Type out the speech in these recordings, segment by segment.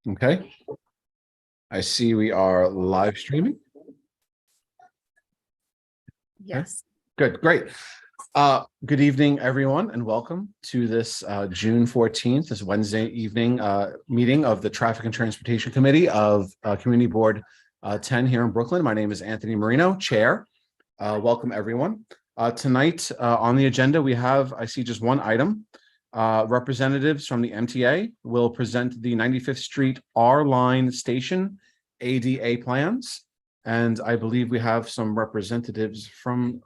Okay. I see we are live streaming. Yes. Good, great. Good evening, everyone, and welcome to this June 14th, this Wednesday evening meeting of the Traffic and Transportation Committee of Community Board 10 here in Brooklyn. My name is Anthony Marino, Chair. Welcome, everyone. Tonight on the agenda, we have, I see just one item. Representatives from the MTA will present the 95th Street R-Line Station ADA plans. And I believe we have some representatives from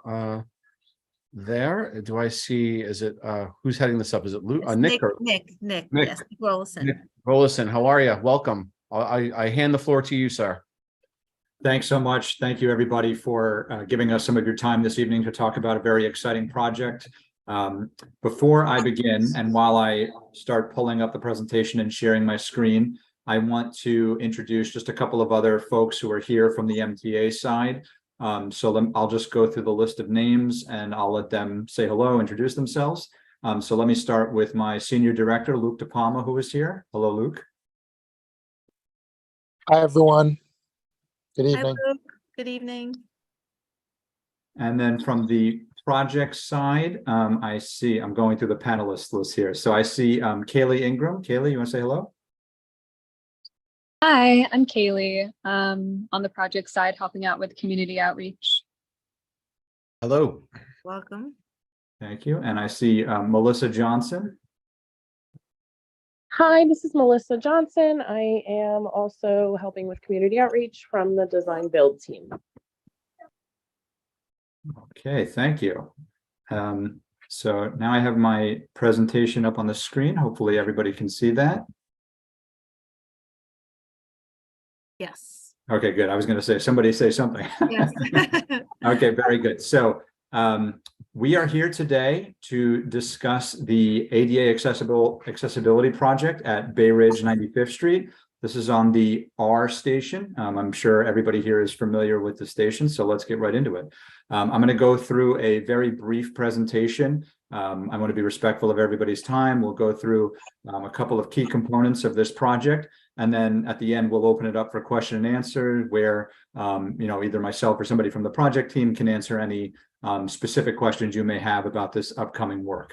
there. Do I see, is it, who's heading this up? Is it Luke? Nick? Nick. Nick. Yes, Nick Rollison. Nick Rollison, how are you? Welcome. I hand the floor to you, sir. Thanks so much. Thank you, everybody, for giving us some of your time this evening to talk about a very exciting project. Before I begin, and while I start pulling up the presentation and sharing my screen, I want to introduce just a couple of other folks who are here from the MTA side. I'll just go through the list of names and I'll let them say hello, introduce themselves. So let me start with my Senior Director, Luke DePalma, who is here. Hello, Luke. Hi, everyone. Good Hi, evening. Luke. Good evening. And then from the project side, I see, I'm going through the panelist list here. So I see Kaylee Ingram. Kaylee, you want to say hello? Hi, I'm Kaylee, on the project side, helping out with community outreach. Hello. Welcome. Thank you. And I see Melissa Johnson. Hi, this is Melissa Johnson. I am also helping with community outreach from the design build team. Okay, thank you. So now I have my presentation up on the screen. Hopefully everybody can see that. Yes. Okay, good. I was going to say, somebody say something. Yes. Okay, very good. So we are here today to discuss the ADA accessibility project at Bay Ridge 95th Street. This is on the R station. I'm sure everybody here is familiar with the station, so let's get right into it. I'm going to go through a very brief presentation. I want to be respectful of everybody's time. We'll go through a couple of key components of this project, and then at the end, we'll open it up for question and answer where either myself or somebody from the project team can answer any specific questions you may have about this upcoming work.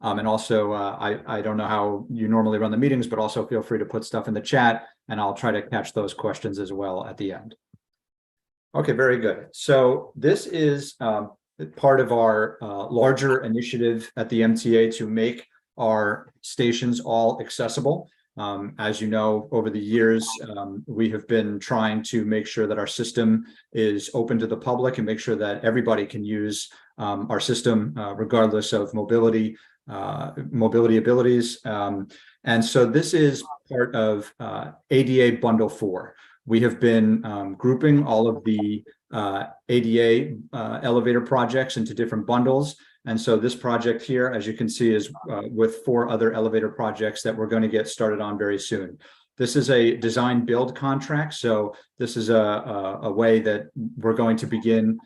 And also, I don't know how you normally run the meetings, but also feel free to put stuff in the chat and I'll try to catch those questions as well at the end. Okay, very good. So this is part of our larger initiative at the MTA to make our stations all accessible. As you know, over the years, we have been trying to make sure that our system is open to the public and make sure that everybody can use our system regardless of mobility abilities. And so this is part of ADA Bundle 4. We have been grouping all of the ADA elevator projects into different bundles. And so this project here, as you can see, is with 4 other elevator projects that we're going to get started on very soon. This is a design build contract. So this is a way that we're going to begin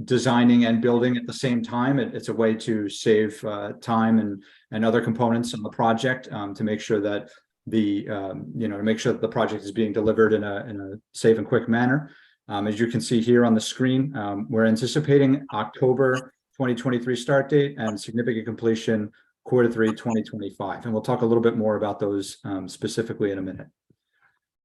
designing and building at the same time. It's a way to save time and other components on the project to make sure that the project is being delivered in a safe and quick manner. As you can see here on the screen, we're anticipating October 2023 start date and significant completion Q3 2025. And we'll talk a little bit more about those specifically in a minute.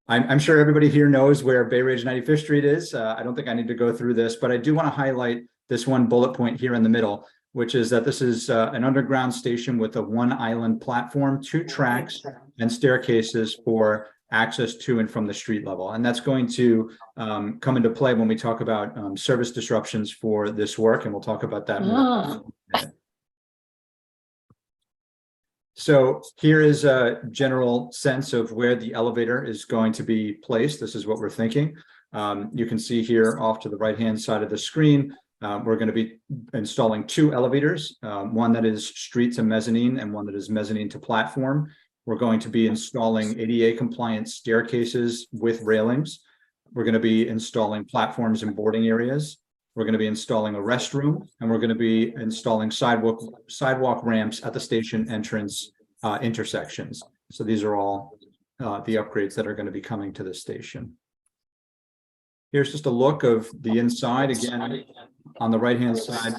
I'm sure everybody here knows where Bay Ridge 95th Street is. I don't think I need to go through this, but I do want to highlight this one bullet point here in the middle, which is that this is an underground station with a 1-island platform, 2 tracks, and staircases for access to and from the street level. And that's going to come into play when we talk about service disruptions for this work, and we'll talk about that more. So here is a general sense of where the elevator is going to be placed. This is what we're thinking. You can see here off to the right-hand side of the screen, we're going to be installing 2 elevators, one that is street to mezzanine and one that is mezzanine to platform. We're going to be installing ADA compliant staircases with railings. We're going to be installing platforms and boarding areas. We're going to be installing a restroom, and we're going to be installing sidewalk ramps at the station entrance intersections. So these are all the upgrades that are going to be coming to the station. Here's just a look of the inside again on the right-hand side.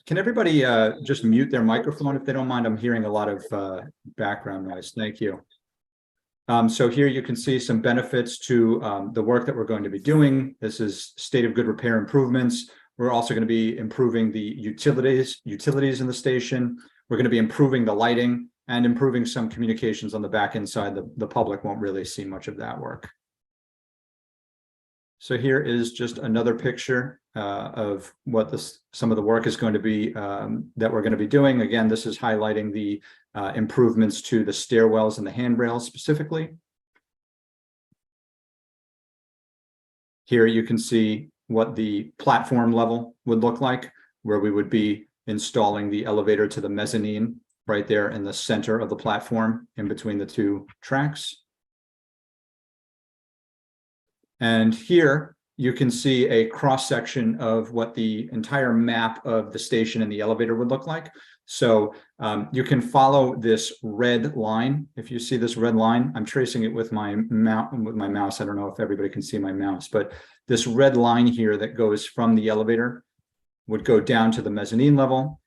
Can everybody just mute their microphone if they don't mind? I'm hearing a lot of background noise. Thank you. So here you can see some benefits to the work that we're going to be doing. This is state of good repair improvements. We're also going to be improving the utilities in the station. We're going to be improving the lighting and improving some communications on the back end side. The public won't really see much of that work. So here is just another picture of what some of the work is going to be that we're going to be doing. Again, this is highlighting the improvements to the stairwells and the handrails specifically. Here you can see what the platform level would look like, where we would be installing the elevator to the mezzanine right there in the center of the platform in between the two tracks. And here you can see a cross-section of what the entire map of the station and the elevator would look like. So you can follow this red line. If you see this red line, I'm tracing it with my mouse. I don't know if everybody can see my mouse, but this red line here that goes from the elevator would go down to the mezzanine level.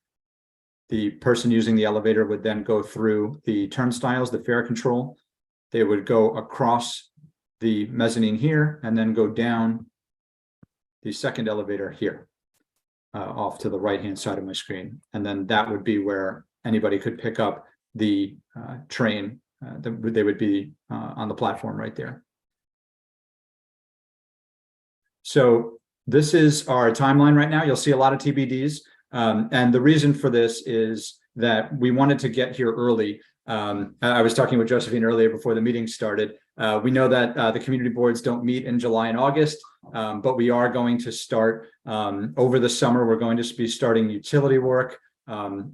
The person using the elevator would then go through the turnstiles, the fare control. They would go across the mezzanine here and then go down the second elevator here off to the right-hand side of my screen. And then that would be where anybody could pick up the train. They would be on the platform right there. So this is our timeline right now. You'll see a lot of TBDs. And the reason for this is that we wanted to get here early. I was talking with Josephine earlier before the meeting started. We know that the community boards don't meet in July and August, but we are going to start over the summer. We're going to be starting utility work.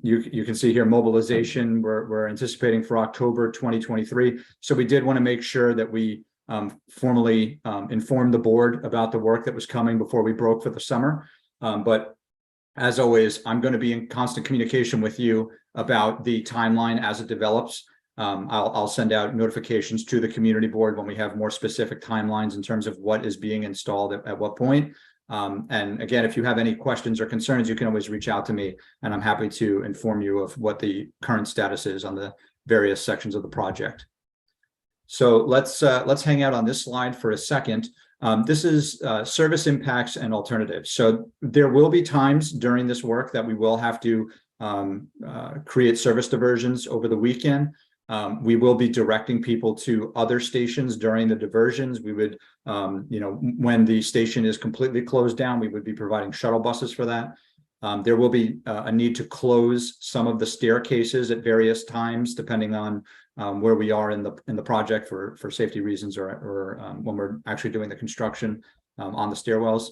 You can see here mobilization. We're anticipating for October 2023. So we did want to make sure that we formally informed the board about the work that was coming before we broke for the summer. But as always, I'm going to be in constant communication with you about the timeline as it develops. I'll send out notifications to the community board when we have more specific timelines in terms of what is being installed at what point. And again, if you have any questions or concerns, you can always reach out to me, and I'm happy to inform you of what the current status is on the various sections of the project. So let's hang out on this slide for a second. This is service impacts and alternatives. So there will be times during this work that we will have to create service diversions over the weekend. We will be directing people to other stations during the diversions. We would, when the station is completely closed down, we would be providing shuttle buses for that. There will be a need to close some of the staircases at various times, depending on where we are in the project for safety reasons or when we're actually doing the construction on the stairwells.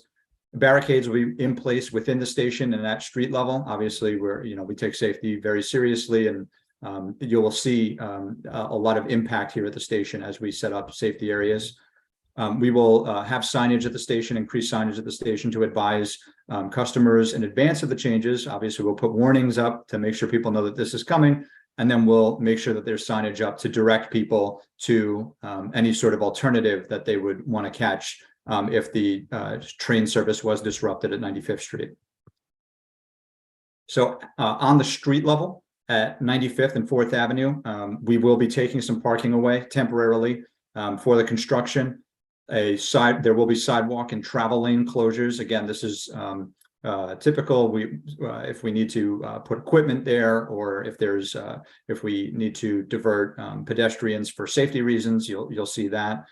Barricades will be in place within the station and at street level. Obviously, we take safety very seriously, and you will see a lot of impact here at the station as we set up safety areas. We will have signage at the station, increased signage at the station to advise customers in advance of the changes. Obviously, we'll put warnings up to make sure people know that this is coming, and then we'll make sure that there's signage up to direct people to any sort of alternative that they would want to catch if the train service was disrupted at 95th Street. So on the street level at 95th and 4th Avenue, we will be taking some parking away temporarily for the construction. There will be sidewalk and travel lane closures. Again, this is typical. If we need to put equipment there, or if we need to divert pedestrians for safety reasons, you'll see that.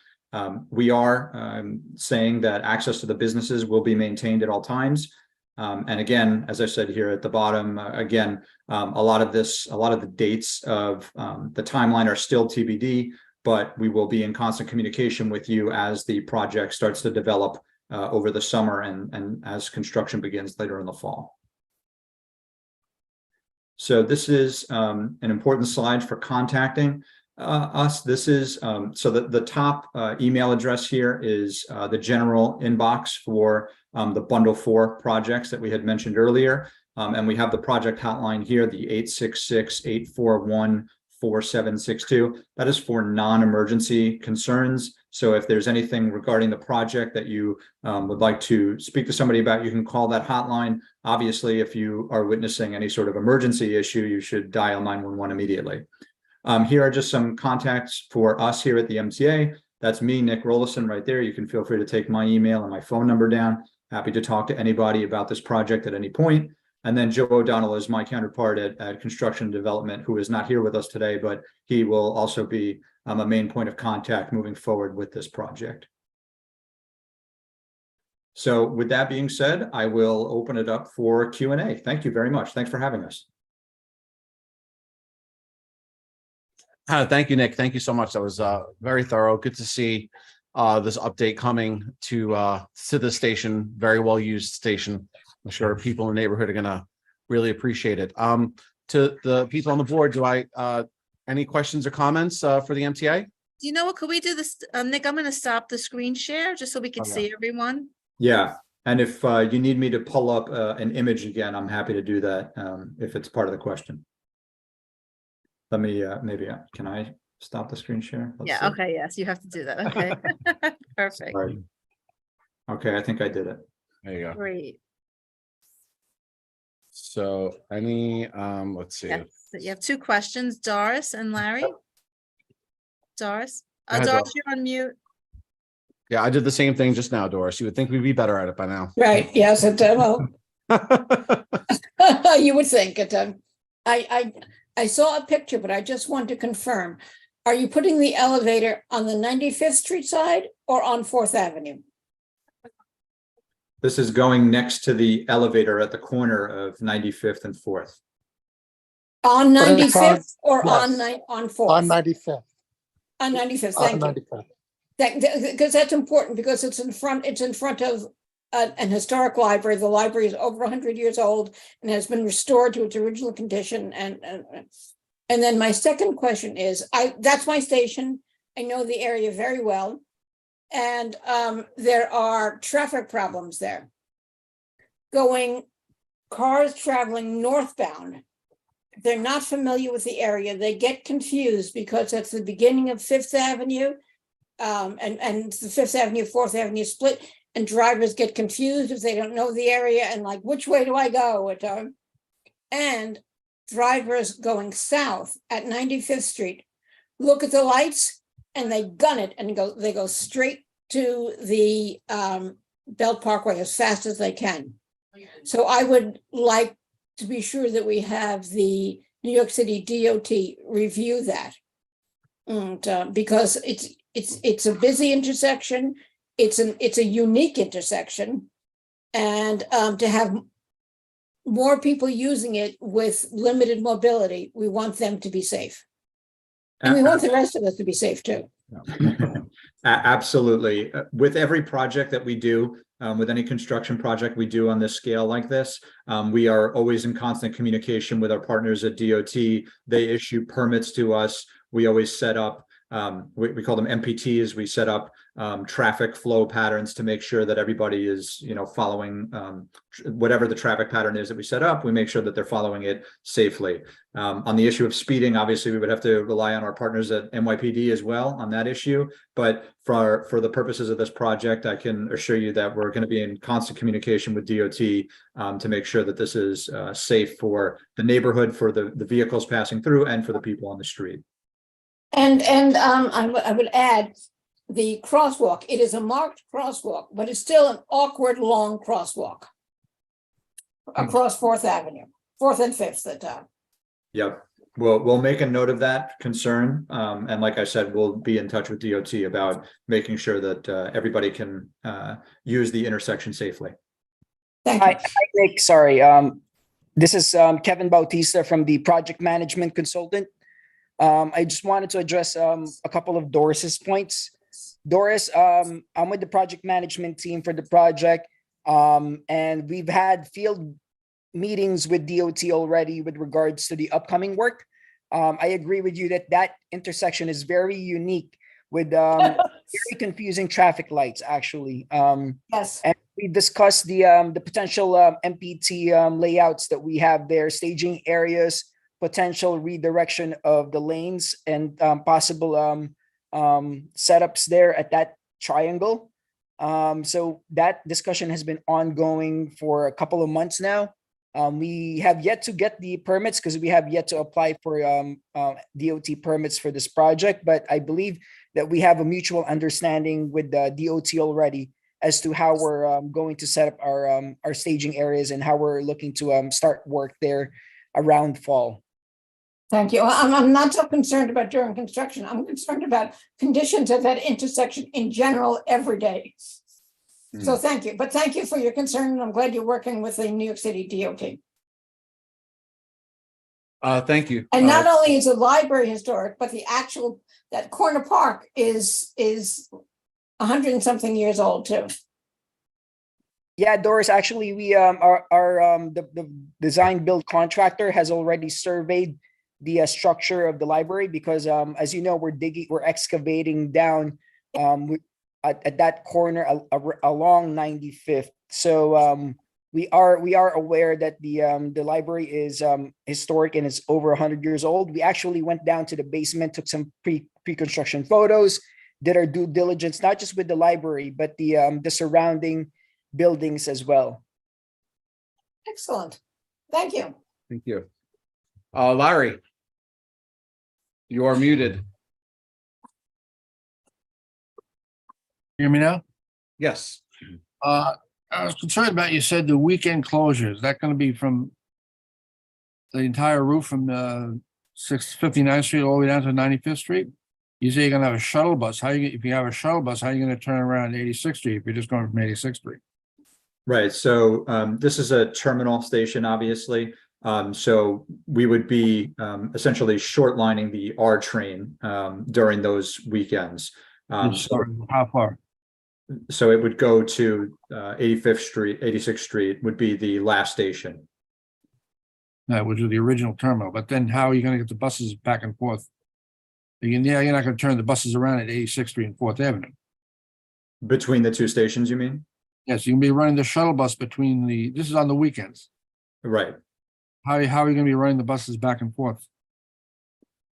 We are saying that access to the businesses will be maintained at all times. And again, as I said here at the bottom, a lot of the dates of the timeline are still TBD, but we will be in constant communication with you as the project starts to develop over the summer and as construction begins later in the fall. So this is an important slide for contacting us. This is so the top email address here is the general inbox for the Bundle 4 projects that we had mentioned earlier. And we have the project hotline here, the 866-841-4944. 4762. That is for non-emergency concerns. So if there's anything regarding the project that you would like to speak to somebody about, you can call that hotline. Obviously, if you are witnessing any sort of emergency issue, you should dial 911 immediately. Here are just some contacts for us here at the MTA. That's me, Nick Rollison, right there. You can feel free to take my email and my phone number down. Happy to talk to anybody about this project at any point. And then Joe O'Donnell is my counterpart at Construction Development, who is not here with us today, but he will also be a main point of contact moving forward with this project. So with that being said, I will open it up for Q&A. Thank you very much. Thanks for having us. Thank you, Nick. Thank you so much. That was very thorough. Good to see this update coming to the station. Very well used station. I'm sure people in the neighborhood are going to really appreciate it. To the people on the board, do I any questions or comments for the MTA? Do you know what, could we do this? Nick, I'm gonna stop the screen share just so we can Oh, yeah. see everyone. Yeah, and if you need me to pull up an image again, I'm happy to do that if it's part of the question. Let me can I stop the screen share? Let's Yeah, see. okay, yes, you have to do that. Okay. Perfect. Sorry. Okay, I think I did it. There you go. Great. So any let's see. Yes, so you have two questions, Doris and Larry. Doris, Go ahead, Doris, Doris. you're on mute. Yeah, I did the same thing just now, Doris. You would think we'd be better at it by now. Right, yes, well, you would think it. I saw a picture, but I just want to confirm. Are you putting the elevator on the 95th Street side or on 4th Avenue? This is going next to the elevator at the corner of 95th and 4th. On But it's 95th or yes. on 4th? On 95th. On 95th, On thank you. 95th. Because that's important, because it's in front of an historic library. The library is over 100 years old and has been restored to its original condition. And then my second question is, that's my station. I know the area very well. And there are traffic problems there. Cars traveling northbound. They're not familiar with the area. They get confused because it's the beginning of 5th Avenue. And the 5th Avenue, 4th Avenue split, and drivers get confused if they don't know the area and like, which way do I go? And drivers going south at 95th Street look at the lights and they gun it and they go straight to the Belt Parkway as fast as they can. So I would like to be sure that we have the New York City DOT review that. And because it's a busy intersection, it's a unique intersection, and to have more people using it with limited mobility, we want them to be safe, and we want the rest of us to be safe too. Absolutely. With every project that we do, with any construction project we do on this scale like this, we are always in constant communication with our partners at DOT. They issue permits to us. We always set up, we call them MPTs. We set up traffic flow patterns to make sure that everybody is, following whatever the traffic pattern is that we set up. We make sure that they're following it safely. On the issue of speeding, obviously, we would have to rely on our partners at NYPD as well on that issue. But for the purposes of this project, I can assure you that we're going to be in constant communication with DOT to make sure that this is safe for the neighborhood, for the vehicles passing through, and for the people on the street. And I would add the crosswalk. It is a marked crosswalk, but it's still an awkward long crosswalk across 4th Avenue, 4th and 5th at time. Yep. We'll make a note of that concern. And like I said, we'll be in touch with DOT about making sure that everybody can use the intersection safely. Thank you. Hi, Nick. Sorry. This is Kevin Bautista from the project management consultant. I just wanted to address a couple of Doris's points. Doris, I'm with the project management team for the project, and we've had field meetings with DOT already with regards to the upcoming work. I agree with you that intersection is very unique with very confusing traffic lights, actually. Yes. And we discussed the potential MPT layouts that we have there, staging areas, potential redirection of the lanes and possible setups there at that triangle. So that discussion has been ongoing for a couple of months now. We have yet to get the permits because we have yet to apply for DOT permits for this project, but I believe that we have a mutual understanding with the DOT already as to how we're going to set up our staging areas and how we're looking to start work there around fall. Thank you. I'm not so concerned about during construction. I'm concerned about conditions at that intersection in general every day. So thank you, but thank you for your concern, and I'm glad you're working with the New York City DOT. Thank you. And not only is the library historic, but the actual, that corner park is 100 and something years old too. Yeah, Doris, actually, we the design build contractor has already surveyed the structure of the library because as you know, we're excavating down at that corner along 95th. So we are aware that the library is historic and it's over 100 years old. We actually went down to the basement, took some pre-construction photos, did our due diligence, not just with the library, but the surrounding buildings as well. Excellent. Thank you. Thank you. Larry, you are muted. Hear me now? Yes. I was concerned about, you said the weekend closure. Is that going to be from the entire roof from 659th Street all the way down to 95th Street? You say you're going to have a shuttle bus. If you have a shuttle bus, how are you going to turn around 86th Street if you're just going from 86th Street? Right, so this is a terminal station, obviously. So we would be essentially shortlining the R train during those weekends. Sorry, how far? So it would go to 85th Street, 86th Street would be the last station. That was the original terminal, but then how are you going to get the buses back and forth? You're not going to turn the buses around at 86th Street and 4th Avenue. Between the two stations, you mean? Yes, you can be running the shuttle bus between this is on the weekends. Right. How are you going to be running the buses back and forth?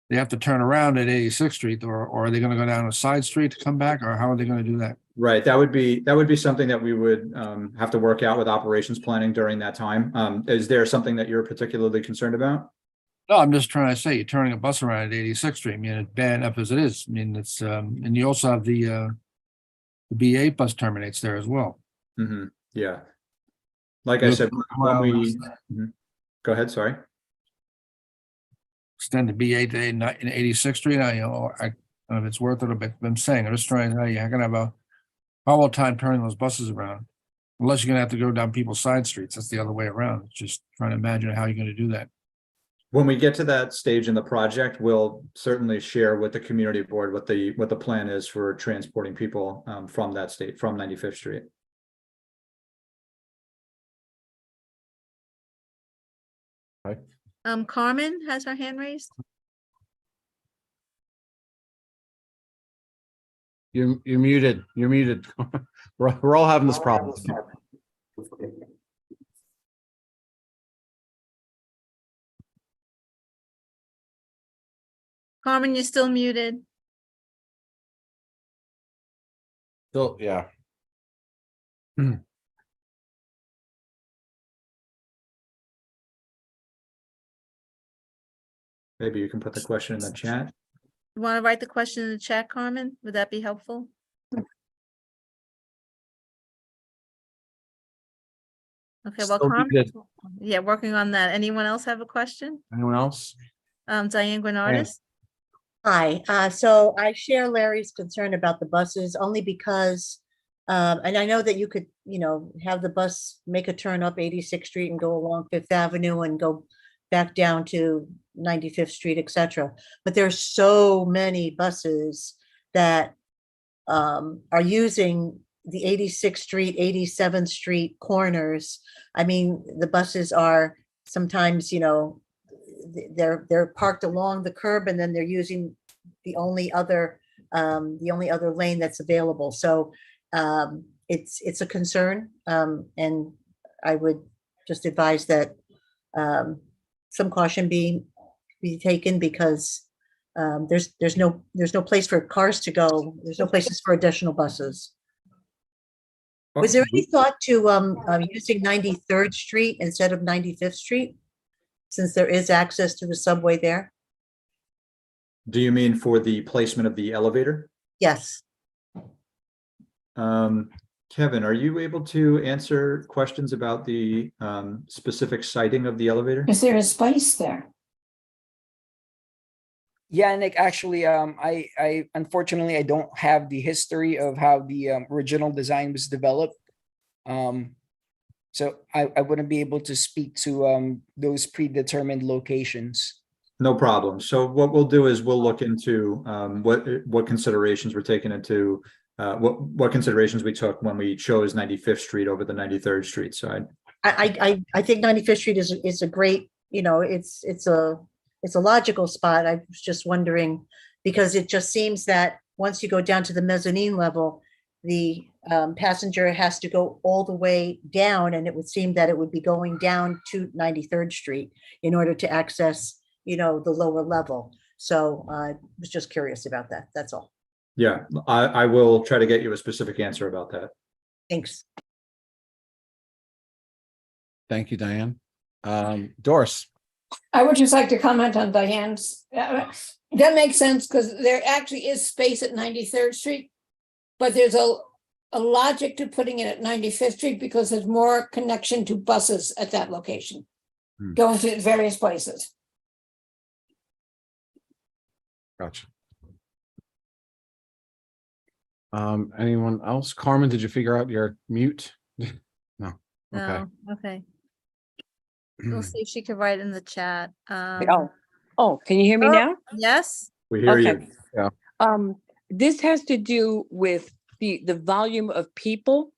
They have to turn around at 86th Street, or are they going to go down a side street to come back, or how are they going to do that? Right, that would be something that we would have to work out with operations planning during that time. Is there something that you're particularly concerned about? No, I'm just trying to say, you're turning a bus around at 86th Street. I mean, it's bad enough as it is. I mean, it's and you also have the B8 bus terminates there as well. Mm-hmm. Yeah. Like I said, when we go ahead, sorry. Extend the B8 to 86th Street. I don't know if it's worth it, but I'm saying, I'm just trying to tell you, you're going to have a horrible time turning those buses around, unless you're going to have to go down people's side streets. That's the other way around. It's just trying to imagine how you're going to do that. When we get to that stage in the project, we'll certainly share with the community board what the plan is for transporting people from that state, from 95th Street. Carmen has her hand raised. You're muted. You're muted. We're all having this problem. Carmen, you're still muted. Still, yeah. Maybe you can put the question in the chat. You want to write the question in the chat, Carmen? Would that be helpful? Okay, well, Still Carmen, muted. yeah, working on that. Anyone else have a question? Anyone else? Diane Granardis? Hi, so I share Larry's concern about the buses only because, and I know that you could, have the bus make a turn up 86th Street and go along 5th Avenue and go back down to 95th Street, etc. But there's so many buses that are using the 86th Street, 87th Street corners. I mean, the buses are sometimes, they're parked along the curb and then they're using the only other lane that's available. So it's a concern, and I would just advise that some caution be be taken because there's no place for cars to go. There's no places for additional buses. Was there any thought to using 93rd Street instead of 95th Street? Since there is access to the subway there? Do you mean for the placement of the elevator? Yes. Kevin, are you able to answer questions about the specific siting of the elevator? Is there a space there? Yeah, Nick, actually, I unfortunately, I don't have the history of how the original design was developed. So I wouldn't be able to speak to those predetermined locations. No problem. So what we'll do is we'll look into what considerations were taken into what considerations we took when we chose 95th Street over the 93rd Street side. I think 95th Street is a great, it's a logical spot. I was just wondering, because it just seems that once you go down to the mezzanine level, the passenger has to go all the way down, and it would seem that it would be going down to 93rd Street in order to access, the lower level. So I was just curious about that. That's all. Yeah, I will try to get you a specific answer about that. Thanks. Thank you, Diane. Doris. I would just like to comment on Diane's. That makes sense because there actually is space at 93rd Street, but there's a logic to putting it at 95th Street because there's more connection to buses at that location, going to various places. Gotcha. Anyone else? Carmen, did you figure out your mute? No. Okay. No, okay. We'll see if she can write in the chat. Oh, can you hear me Oh. now? Yes, We hear Okay. you. This has to do with the volume of people.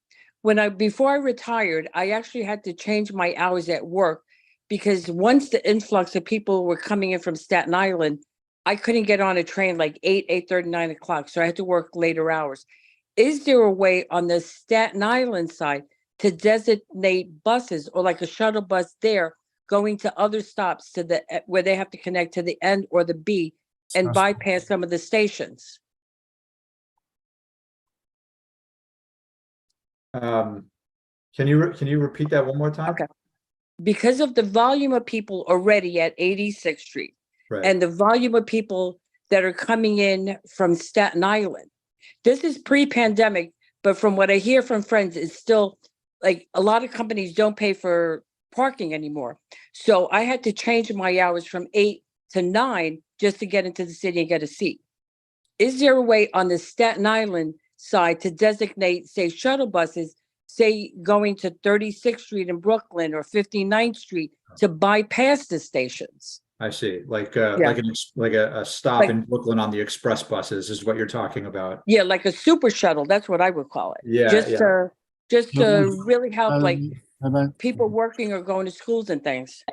Before I retired, I actually had to change my hours at work because once the influx of people were coming in from Staten Island, I couldn't get on a train like 8:30, 9 o'clock. So I had to work later hours. Is there a way on the Staten Island side to designate buses or like a shuttle bus there going to other stops to where they have to connect to the N or the B and bypass some of the stations? Can you repeat that one more time? Okay. Because of the volume of people already at 86th Street Right. and the volume of people that are coming in from Staten Island. This is pre-pandemic, but from what I hear from friends, it's still like a lot of companies don't pay for parking anymore. So I had to change my hours from 8 to 9 just to get into the city and get a seat. Is there a way on the Staten Island side to designate, say, shuttle buses, say, going to 36th Street in Brooklyn or 59th Street to bypass the stations? I see. Like a stop Like- in Brooklyn on the express buses is what you're talking about. Yeah, like a super shuttle. That's what I would call it. Yeah, Just yeah. to really help like Bye-bye. people working or going to schools and things.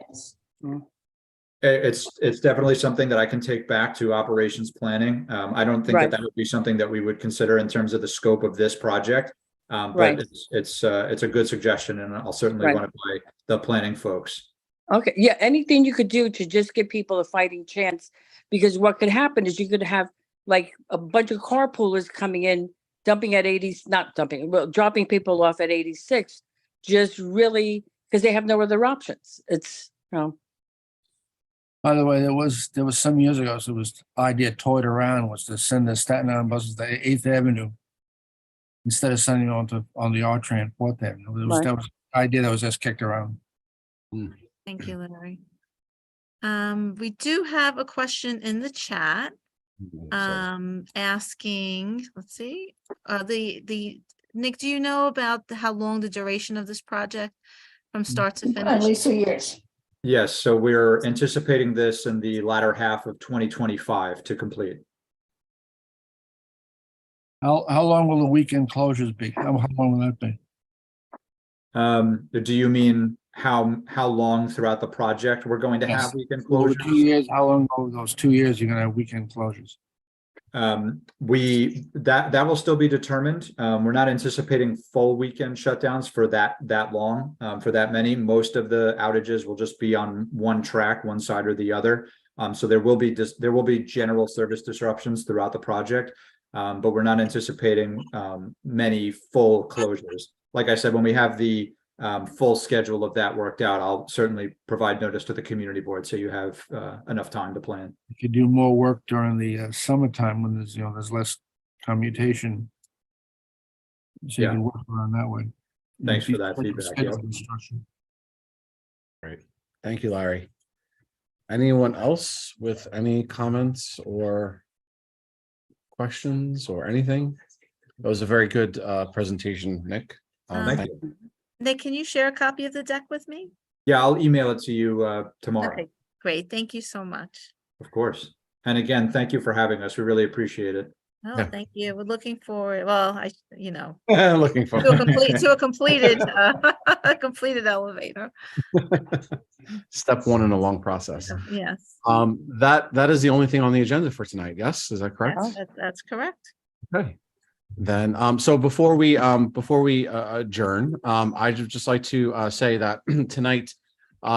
It's definitely something that I can take back to operations planning. I don't think Right. that would be something that we would consider in terms of the scope of this project. But Right. it's a good suggestion, and I'll certainly Right. run it by the planning folks. Okay, yeah, anything you could do to just give people a fighting chance, because what could happen is you could have like a bunch of carpoolers coming in, dumping at 80s, not dumping, well, dropping people off at 86, just really, because they have no other options. It's, By the way, there was some years ago, so it was idea toyed around was to send the Staten Island buses to 8th Avenue instead of sending them on the R train 4th Avenue. Right. That was an idea that was just kicked around. thank you, Larry. We do have a question in the chat, asking, let's see, Nick, do you know about how long the duration of this project from start to At finish? least 2 years. Yes, so we're anticipating this in the latter half of 2025 to complete. How long will the weekend closures be? How long will that be? Do you mean how long throughout the project we're going to Yes. have weekend Over closures? 2 years, how long over those 2 years you're gonna have weekend closures? That will still be determined. We're not anticipating full weekend shutdowns for that long, for that many. Most of the outages will just be on one track, one side or the other. So there will be general service disruptions throughout the project. But we're not anticipating many full closures. Like I said, when we have the full schedule of that worked out, I'll certainly provide notice to the community board so you have enough time to plan. You could do more work during the summertime when there's less commutation. So you Yeah. can work around that way. Thanks for that Schedule feedback. Yep. construction. Great. Thank you, Larry. Anyone else with any comments or questions or anything? That was a very good presentation, Nick. Thank Thank you. Nick, can you share a copy of the deck with me? Yeah, I'll email it to you tomorrow. Okay, great. Thank you so much. Of course. And again, thank you for having us. We really appreciate it. Oh, Yeah. thank you. We're looking forward, well, Looking for to a completed, a completed elevator. step one in a long process. Yes, That is the only thing on the agenda for tonight. Yes, is that correct? that's correct. Okay. Then, so before we adjourn, I'd just like to say that tonight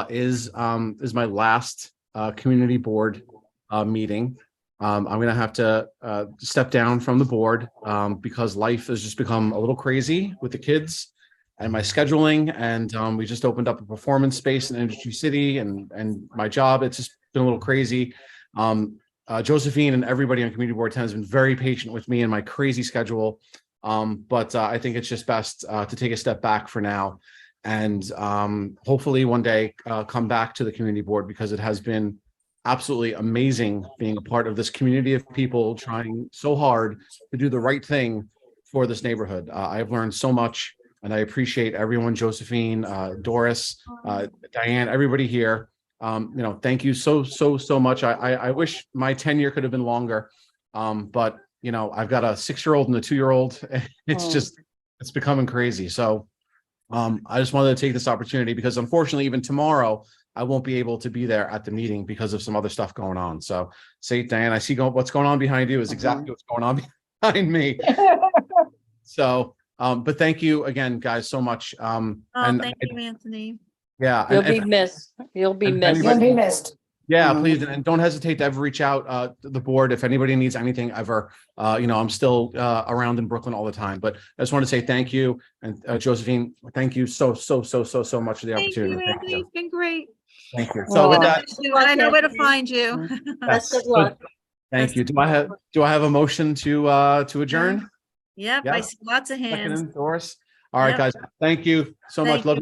is my last community board meeting. I'm gonna have to step down from the board because life has just become a little crazy with the kids and my scheduling, and we just opened up a performance space in Energy City, and my job, it's just been a little crazy. Josephine and everybody on community board 10 has been very patient with me and my crazy schedule. But I think it's just best to take a step back for now, and hopefully one day come back to the community board, because it has been absolutely amazing being a part of this community of people trying so hard to do the right thing for this neighborhood. I've learned so much, and I appreciate everyone, Josephine, Doris, Diane, everybody here. Thank you so much. I wish my tenure could have been longer. But I've got a 6-year-old and a 2-year-old. It's becoming crazy. So I just wanted to take this opportunity, because unfortunately, even tomorrow, I won't be able to be there at the meeting because of some other stuff going on. So Diane, I see what's going on behind you is exactly what's going on behind me. So, but thank you again, guys, so much. Thank you, Anthony. Yeah. You'll be missed. You'll be and missed. anybody- You'll be missed. Yeah, please, and don't hesitate to ever reach out to the board if anybody needs anything ever. I'm still around in Brooklyn all the time, but I just want to say thank you. And Josephine, thank you so much for the Thank opportunity. you, Anthony. It's been great. Thank you. So with that, I know where to find you. Best of luck. thank you. Do I have a motion to adjourn? Yep, Yeah. I see lots of Second, hands. Doris. All right, Yep. guys. Thank you so much. Thank Love you.